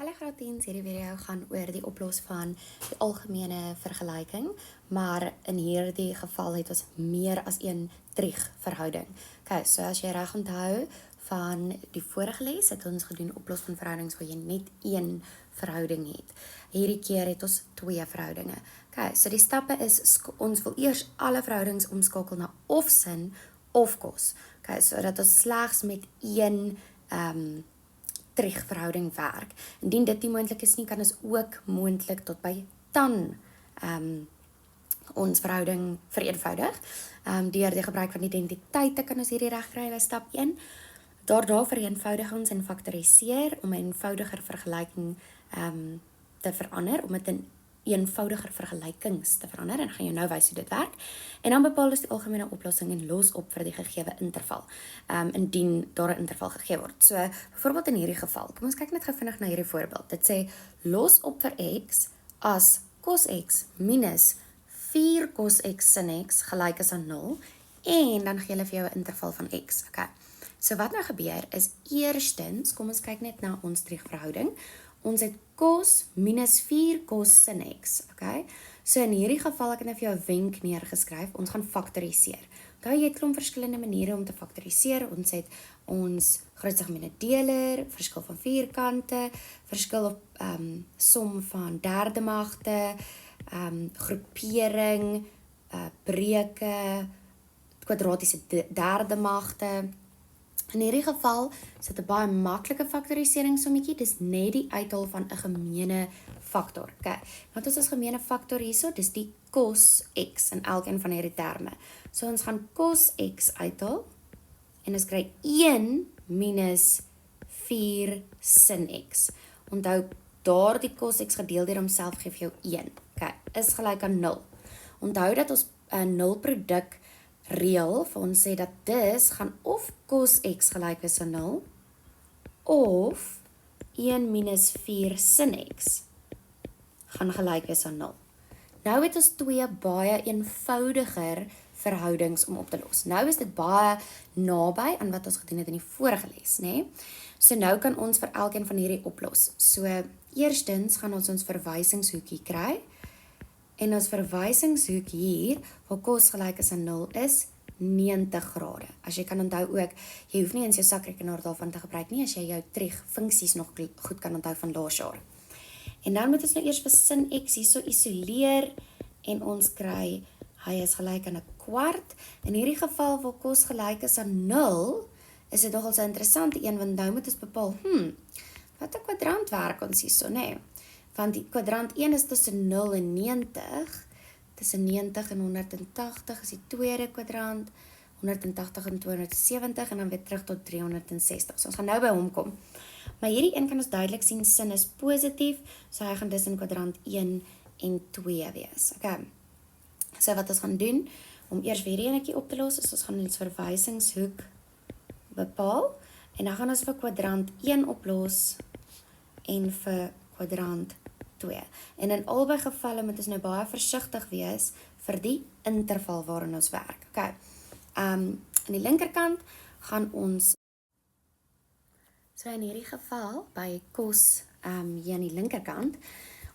Hallo graad 10, hierdie video gaan oor die oplos van die algemene vergelyking, maar in hierdie geval het ons meer as een triegverhouding. Okay, so as jy reg onthou van die vorige les, het ons gedoen oplos van verhoudings waar jy net een verhouding het. Hierdie keer het ons twee verhoudinge. Okay, so die stappe is, ons wil eers alle verhoudings omskakel na of sin of kos. Okay, so dat ons slegs met een triegverhouding werk. Indien dit nie moontlik is nie, kan ons ook moontlik tot by tan ons verhouding vereenvoudig. Deur die gebruik van identiteite kan ons hierdie reg kry by stap 1. Daarna vereenvoudig ons en faktoriseer om 'n eenvoudiger vergelyking te verander, om dit in eenvoudiger vergelykings te verander, en gaan jou nou wys hoe dit werk. En dan bepaal ons die algemene oplossing en los op vir die gegewe interval, indien daar 'n interval gegee word. So, byvoorbeeld in hierdie geval, kom ons kyk net gou vinnig na hierdie voorbeeld. Dit sê, los op vir x as cos x minus 4 cos x sin x gelyk is aan 0, en dan gee hulle vir jou 'n interval van x. Okay. So wat nou gebeur is, eerstens, kom ons kyk net na ons triegverhouding. Ons het cos minus 4 cos sin x, okay? So in hierdie geval, ek het nou vir jou 'n wenk neergeskryf, ons gaan faktoriseer. Onthou, jy het klomp verskillende maniere om te faktoriseer. Ons het ons grootste gemene deler, verskil van vierkante, verskil op som van derde magte, groepering, breuke, kwadratiese derde magte. In hierdie geval is dit 'n baie maklike faktoriseringsommetjie, dis net die uithaal van 'n gemene faktor. Okay. Wat is ons gemene faktor hierso? Dis die cos x in elkeen van hierdie terme. So ons gaan cos x uithaal en ons kry 1 minus 4 sin x. Onthou, daardie cos x gedeel deur homself gee vir jou 1. Okay, is gelyk aan 0. Onthou dat ons 'n nulproduk reël vir ons sê dat dis gaan of cos x gelyk is aan 0 of 1 minus 4 sin x gaan gelyk is aan 0. Nou het ons twee baie eenvoudiger verhoudings om op te los. Nou is dit baie naby aan wat ons gedoen het in die vorige les, né? So nou kan ons vir elkeen van hierdie oplos. So eerstens gaan ons verwysingshoekie kry. En ons verwysingshoek hier, waar cos gelyk is aan 0, is 90 grade. As jy kan onthou ook, jy hoef nie eens jou sakrekenaar daarvan te gebruik nie, as jy jou triegfunksies nog goed kan onthou van laas jaar. En dan moet ons nou eers vir sin x hierso isoleer, en ons kry, hy is gelyk aan 'n kwart. In hierdie geval, waar cos gelyk is aan 0, is dit nogal so 'n interessante een, want nou moet ons bepaal, wat 'n kwadrant werk ons hierso, né? Want die kwadrant 1 is tussen 0 en 90, tussen 90 en 180 is die tweede kwadrant, 180 en 270, en dan weer terug tot 360. So ons gaan nou by hom kom. Maar hierdie een kan ons duidelik sien, sin is positief, so hy gaan dus in kwadrant 1 en 2 wees. Okay. So wat ons gaan doen, om eers weer enetjie op te los, is ons gaan ons verwysingshoek bepaal, en dan gaan ons vir kwadrant 1 oplos, en vir kwadrant 2. En in albei gevalle moet ons nou baie versigtig wees vir die interval waarin ons werk. Okay. In die linkerkant gaan ons, so in hierdie geval, by cos hier aan die linkerkant,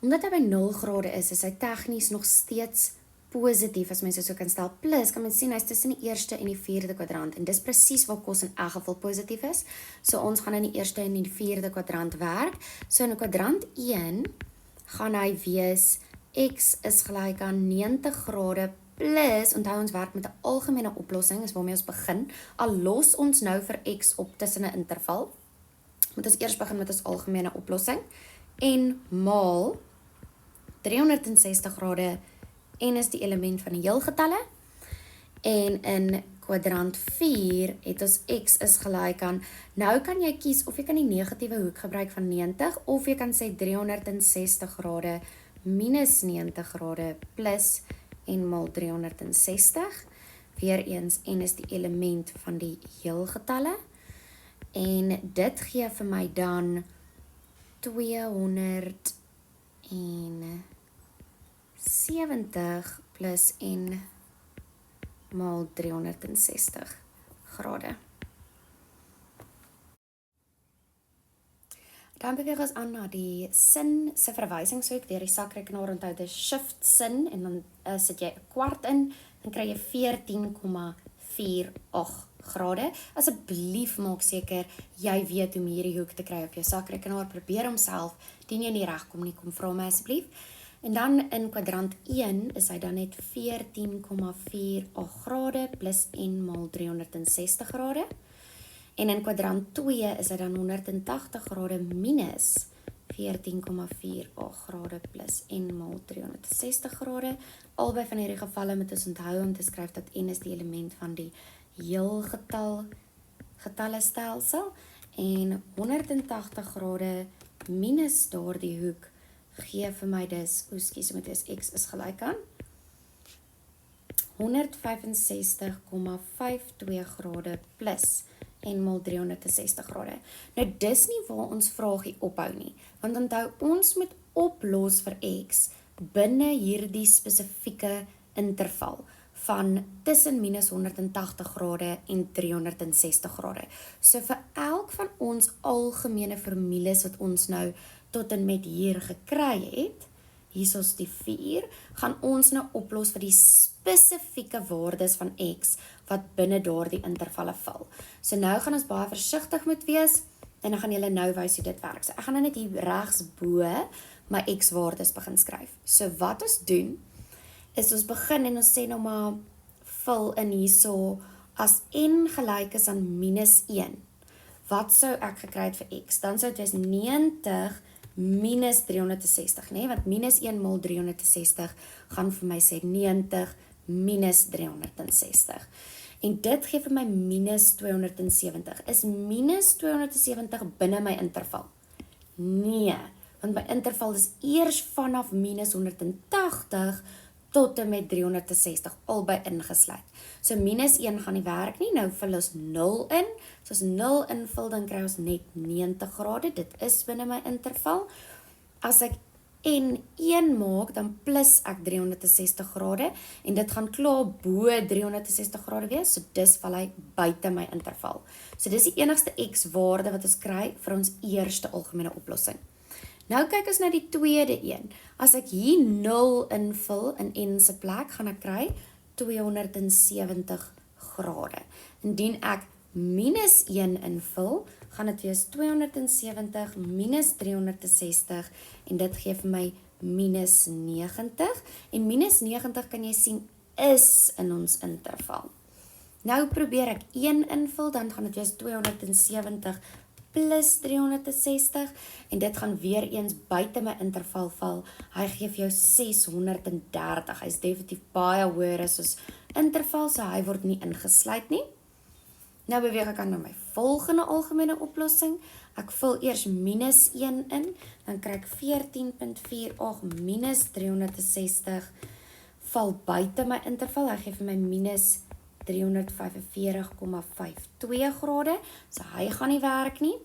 omdat hy by 0 grade is hy tegnies nog steeds positief, as mense so kan stel, plus, kan mens sien, hy is tussen die eerste en die vierde kwadrant, en dis presies waar cos in elk geval positief is, so ons gaan in die eerste en die vierde kwadrant werk, so in kwadrant 1, gaan hy wees, x is gelyk aan 90 grade, plus, onthou ons werk met 'n algemene oplossing, is waarmee ons begin, al los ons nou vir x op tussen 'n interval, moet ons eers begin met ons algemene oplossing, en maal 360 grade, en is die element van die heelgetalle, en in kwadrant 4 het ons x is gelyk aan, nou kan jy kies of jy kan die negatiewe hoek gebruik van 90, of jy kan sê 360 grade minus 90 grade plus en maal 360, weer eens, en is die element van die heelgetalle, en dit gee vir my dan 270 plus en maal 360 grade. Dan beweeg ons aan na die sin se verwysingshoek deur die sakrekenaar. Onthou dis shift sin en dan sit jy 'n kwart in, dan kry jy 14,48 grade. Asseblief maak seker jy weet hoe om hierdie hoek te kry op jou sakrekenaar. Probeer homself, dien jy nie regkom nie, kom vra my asseblief. En dan in kwadrant 1 is hy dan net 14,48 grade plus 1 maal 360 grade. En in kwadrant 2 is hy dan 180 grade minus 14,48 grade plus 1 maal 360 grade. Albei van hierdie gevalle moet ons onthou om te skryf dat n is die element van die heelgetallestelsel. En 180 grade minus daardie hoek gee vir my dus, moet wees x is gelyk aan 165,52 grade plus 1 maal 360 grade. Nou dis nie waar ons vraagie ophou nie, want onthou ons moet oplos vir x binne hierdie spesifieke interval van tussen minus 180 grade en 360 grade. So vir elk van ons algemene formules wat ons nou tot en met hier gekry het, hier is die 4, gaan ons nou oplos vir die spesifieke waardes van x wat binne daardie intervalle val. So nou gaan ons baie versigtig moet wees en dan gaan julle nou wys hoe dit werk. So ek gaan nou net hier regs bo my x waardes begin skryf. So wat ons doen is ons begin en ons sê nou maar vul in hierso as n gelyk is aan minus 1. Wat sou ek gekry het vir x? Dan sou dit wees 90 minus 360, nee, want minus 1 maal 360 gaan vir my sê 90 minus 360. En dit gee vir my minus 270. Is minus 270 binne my interval? Nee, want my interval is eers vanaf minus 180 tot en met 360, albei ingesluit. So minus 1 gaan nie werk nie, nou vul ons 0 in. So as 0 invul, dan kry ons net 90 grade, dit is binne my interval. As ek n1 maak, dan plus ek 360 grade, en dit gaan klaar bo 360 grade wees, so dis val hy buite my interval. So dis die enigste x-waarde wat ons kry vir ons eerste algemene oplossing. Nou kyk ons na die tweede een. As ek hier 0 invul in n se plek, gaan ek kry 270 grade. Indien ek minus 1 invul, gaan dit wees 270 minus 360 en dit gee vir my minus 90. En minus 90 kan jy sien is in ons interval. Nou probeer ek 1 invul, dan gaan dit wees 270 plus 360 en dit gaan weer eens buite my interval val. Hy gee vir jou 630. Hy is definitief baie hoër as ons interval, so hy word nie ingesluit nie. Nou beweeg ek aan na my volgende algemene oplossing. Ek vul eers minus 1 in, dan kry ek 14,48 minus 360 val buite my interval. Hy gee vir my minus 345,52 grade, so hy gaan nie werk nie.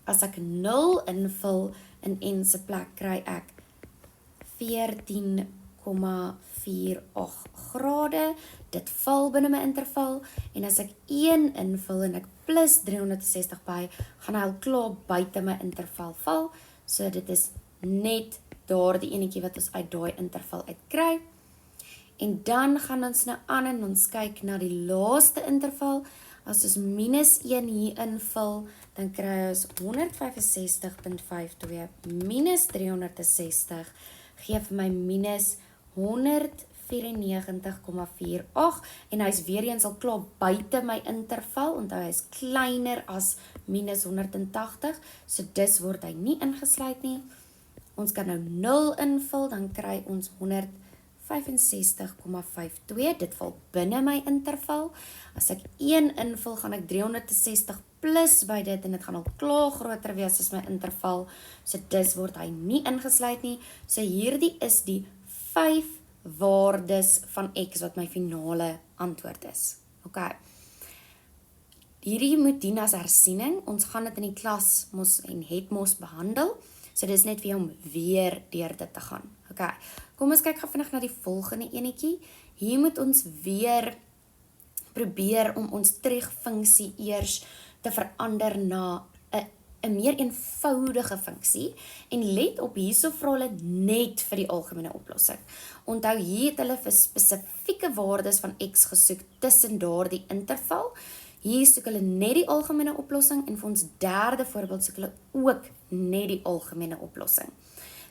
As ek 0 invul in n se plek, kry ek 14,48 grade, dit val binne my interval, en as ek 1 invul en ek plus 360 by, gaan hy al klaar buite my interval val, so dit is net daar die enetjie wat ons uit daai interval uitkry. En dan gaan ons nou aan en ons kyk na die laaste interval. As ons minus 1 hier invul, dan kry ons 165,52 minus 360, gee vir my minus 194,48 en hy is weer eens al klaar buite my interval, onthou hy is kleiner as minus 180, so dis word hy nie ingesluit nie. Ons kan nou 0 invul, dan kry ons 165,52, dit val binne my interval. As ek 1 invul, gaan ek 360 plus by dit, en dit gaan al klaar groter wees as my interval, so dis word hy nie ingesluit nie. So hierdie is die 5 waardes van x wat my finale antwoord is. Ok, hierdie moet dien as hersiening, ons gaan dit in die klas mos en het mos behandel, so dis net vir om weer deur dit te gaan. Ok, kom ons kyk gou vinnig na die volgende enetjie. Hier moet ons weer probeer om ons terugfunksie eers te verander na 'n 'n meer eenvoudige funksie en let op hierso vra hulle net vir die algemene oplossing. Onthou hier het hulle vir spesifieke waardes van x gesoek tussen daardie interval. Hier soek hulle net die algemene oplossing en vir ons derde voorbeeld soek hulle ook net die algemene oplossing.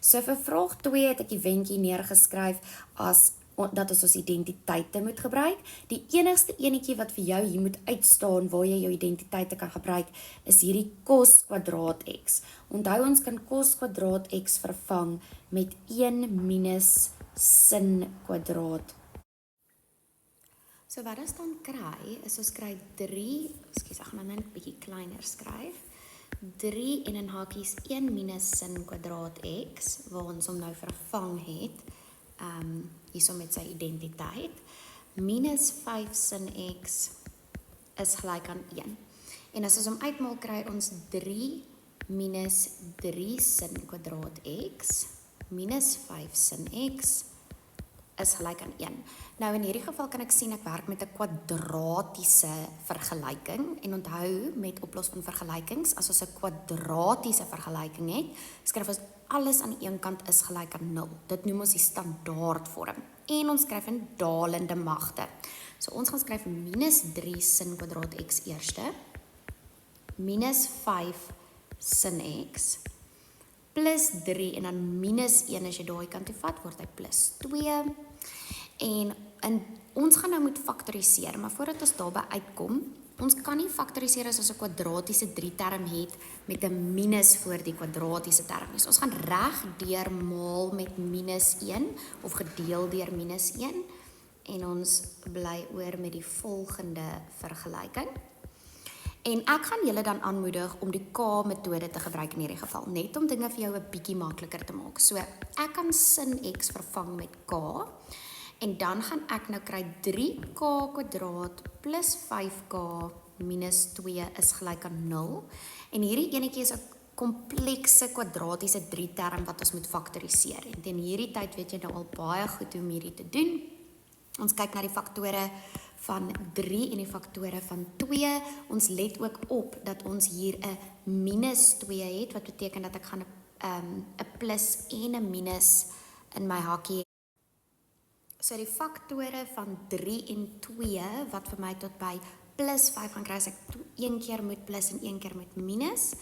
So vir vraag 2 het ek die wenkie neergeskryf as dat ons identiteite moet gebruik. Die enigste enetjie wat vir jou hier moet uitstaan waar jy jou identiteite kan gebruik, is hierdie cos kwadraat x. Onthou ons kan cos kwadraat x vervang met 1 minus sin kwadraat. So wat ons dan kry, is ons kry 3, ek gaan nou net 'n bietjie kleiner skryf, 3 en in hakies 1 minus sin kwadraat x, waar ons hom nou vervang het, hierso met sy identiteit, minus 5 sin x is gelyk aan 1. En as ons hom uitmaal, kry ons 3 minus 3 sin kwadraat x, minus 5 sin x, is gelyk aan 1. Nou in hierdie geval kan ek sien ek werk met 'n kwadratiese vergelyking, en onthou met oplos van vergelykings, as ons 'n kwadratiese vergelyking het, skryf ons alles aan die een kant is gelyk aan 0. Dit noem ons die standaardvorm. En ons skryf in dalende magte. So ons gaan skryf minus 3 sin kwadraat x eerste, minus 5 sin x, plus 3 en dan minus 1 as jy daai kant toe vat, word hy plus 2. En ons gaan nou moet faktoriseer, maar voordat ons daarby uitkom, ons kan nie faktoriseer as ons 'n kwadratiese 3 term het met 'n minus voor die kwadratiese term nie. So ons gaan reg deur maal met minus 1 of gedeel deur minus 1 en ons bly oor met die volgende vergelyking. En ek gaan julle dan aanmoedig om die K-metode te gebruik in hierdie geval, net om dinge vir jou 'n bietjie makliker te maak. So ek kan sin x vervang met k, en dan gaan ek nou kry 3k kwadraat plus 5k minus 2 is gelyk aan 0. En hierdie enetjie is 'n komplekse kwadratiese 3 term wat ons moet faktoriseer. En teen hierdie tyd weet jy nou al baie goed hoe om hierdie te doen. Ons kyk na die faktore van 3 en die faktore van 2. Ons let ook op dat ons hier 'n minus 2 het, wat beteken dat ek gaan 'n plus en 'n minus in my hakie. So die faktore van 3 en 2, wat vir my tot by plus 5 gaan kry, as ek 1 keer moet plus en 1 keer moet minus.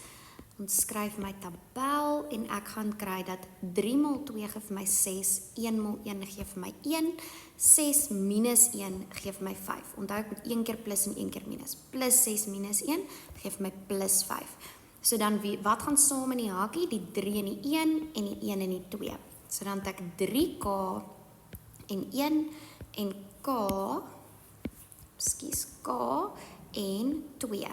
Ons skryf my tabel en ek gaan kry dat 3 maal 2 gee vir my 6, 1 maal 1 gee vir my 1, 6 minus 1 gee vir my 5. Onthou ek moet 1 keer plus en 1 keer minus. Plus 6 minus 1 gee vir my plus 5. So dan, wat gaan saam in die hakie? Die 3 en die 1 en die 1 en die 2. So dan het ek 3k en 1 en k en 2.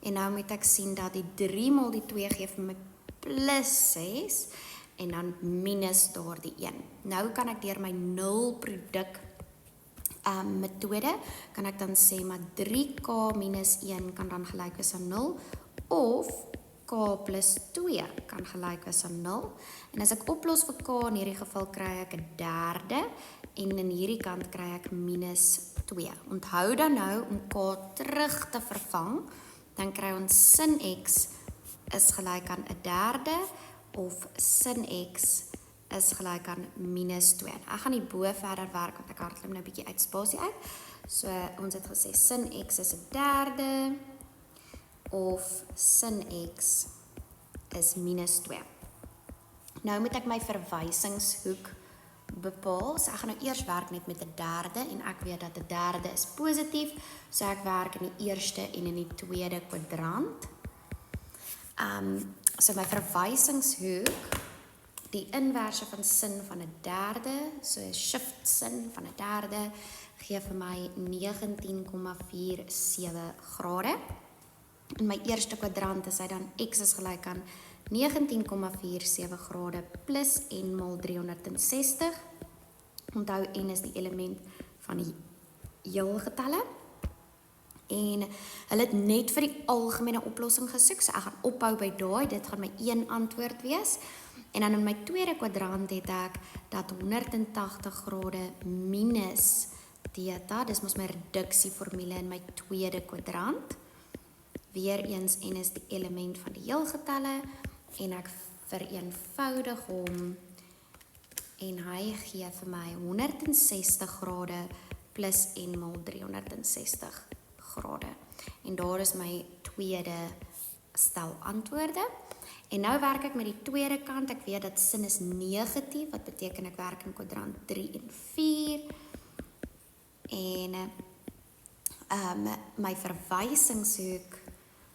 En nou moet ek sien dat die 3 maal die 2 gee vir my plus 6 en dan minus daardie 1. Nou kan ek deur my nulproduk metode, kan ek dan sê maar 3k minus 1 kan dan gelyk wees aan 0, of k plus 2 kan gelyk wees aan 0. En as ek oplos vir k, in hierdie geval kry ek 'n derde, en in hierdie kant kry ek minus 2. Onthou dan nou om k terug te vervang, dan kry ons sin x is gelyk aan 'n derde, of sin x is gelyk aan minus 2. Ek gaan nie bo verder werk, want ek hardloop nou 'n bietjie uit spasie uit. So ons het gesê sin x is 'n derde, of sin x is minus 2. Nou moet ek my verwysingshoek bepaal. So ek gaan nou eers werk net met 'n derde, en ek weet dat 'n derde is positief, so ek werk in die eerste en in die tweede kwadrant. So my verwysingshoek, die inverse van sin van 'n derde, so 'n shift sin van 'n derde, gee vir my 19,47 grade. In my eerste kwadrant is hy dan x is gelyk aan 19,47 grade plus n maal 360. Onthou n is die element van die heelgetalle. En hulle het net vir die algemene oplossing gesoek, so ek gaan ophou by daai, dit gaan my een antwoord wees. En dan in my tweede kwadrant het ek dat 180 grade minus theta, dis mos my reduksieformule in my tweede kwadrant. weer eens n is die element van die heelgetalle, en ek vereenvoudig hom, en hy gee vir my 160 grade plus n maal 360 grade. En daar is my tweede stel antwoorde. En nou werk ek met die tweede kant, ek weet dat sin is negatief, wat beteken ek werk in kwadrant 3 en 4, en my verwysingshoek,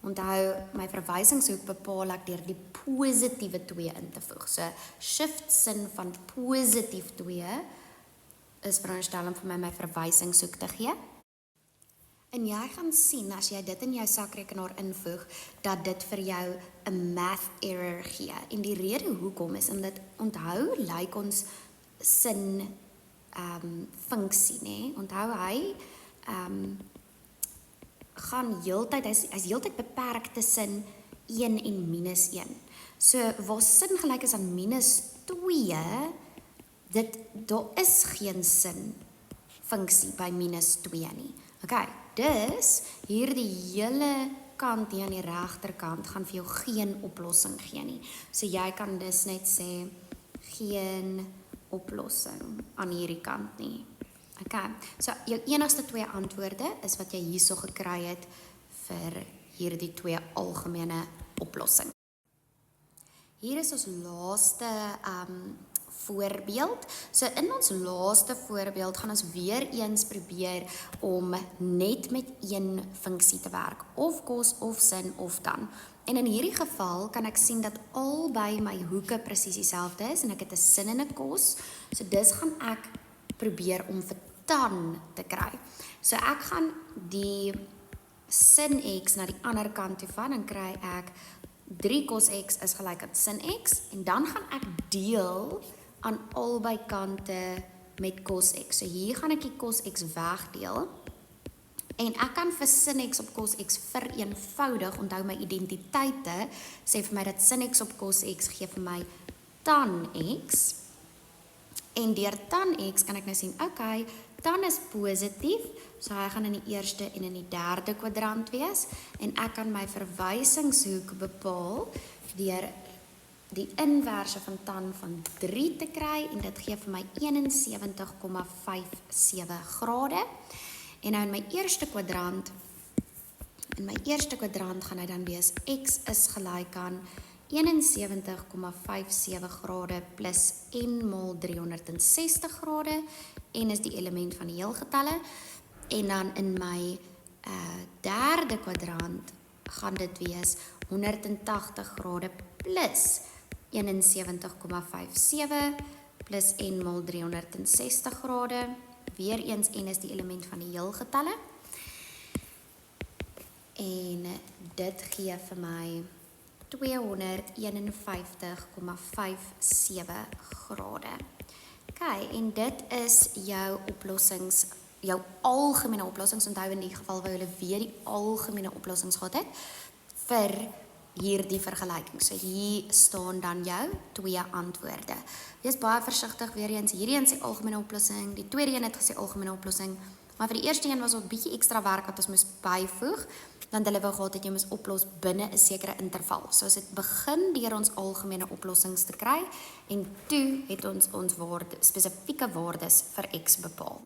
onthou, my verwysingshoek bepaal ek deur die positiewe 2 in te voeg. So, shift sin van positief 2 is veronderstel om vir my verwysingshoek te gee. En jy gaan sien, as jy dit in jou sakrekenaar invoeg, dat dit vir jou 'n math error gee. En die rede hoekom is, omdat onthou, lyk ons sin funksie, né? Onthou hy gaan heeltyd, hy's heeltyd beperk tussen 1 en minus 1. So, waar sin gelyk is aan minus 2, daar is geen sin funksie by minus 2 nie. Okay, dus hierdie hele kant hier aan die regterkant gaan vir jou geen oplossing gee nie. So jy kan dus net sê geen oplossing aan hierdie kant nie. Okay, so jou enigste 2 antwoorde is wat jy hierso gekry het vir hierdie 2 algemene oplossing. Hier is ons laaste voorbeeld. So in ons laaste voorbeeld gaan ons weer eens probeer om net met een funksie te werk, of kos, of sin, of tan. En in hierdie geval kan ek sien dat albei my hoeke presies dieselfde is, en ek het 'n sin en 'n kos, so dis gaan ek probeer om vir tan te kry. So ek gaan die sin x na die ander kant toe van, dan kry ek 3 cos x is gelyk aan sin x, en dan gaan ek deel aan albei kante met cos x. So hier gaan ek die cos x wegdeel, en ek kan vir sin x op cos x vereenvoudig, onthou my identiteite, sê vir my dat sin x op cos x gee vir my tan x, en deur tan x kan ek nou sien, okay, tan is positief, so hy gaan in die eerste en in die derde kwadrant wees, en ek kan my verwysingshoek bepaal deur die inverse van tan van 3 te kry, en dit gee vir my 71,57 grade. En nou in my eerste kwadrant gaan hy dan wees, x is gelyk aan 71,57 grade plus n maal 360 grade, en is die element van die heelgetalle, en dan in my derde kwadrant gaan dit wees 180 grade plus 71,57 plus n maal 360 grade, weer eens n is die element van die heelgetalle, en dit gee vir my 251,57 grade. Okay, en dit is jou oplossings, jou algemene oplossings, onthou in die geval waar jy weer die algemene oplossings gehad het, vir hierdie vergelyking. So hier staan dan jou 2 antwoorde. Wees baie versigtig, weer eens, hierdie een sê algemene oplossing, die tweede een het gesê algemene oplossing, maar vir die eerste een was ook bietjie ekstra werk wat ons moes byvoeg, want hulle wou gehad het jy moes oplos binne 'n sekere interval. So ons het begin deur ons algemene oplossings te kry, en toe het ons spesifieke waardes vir x bepaal.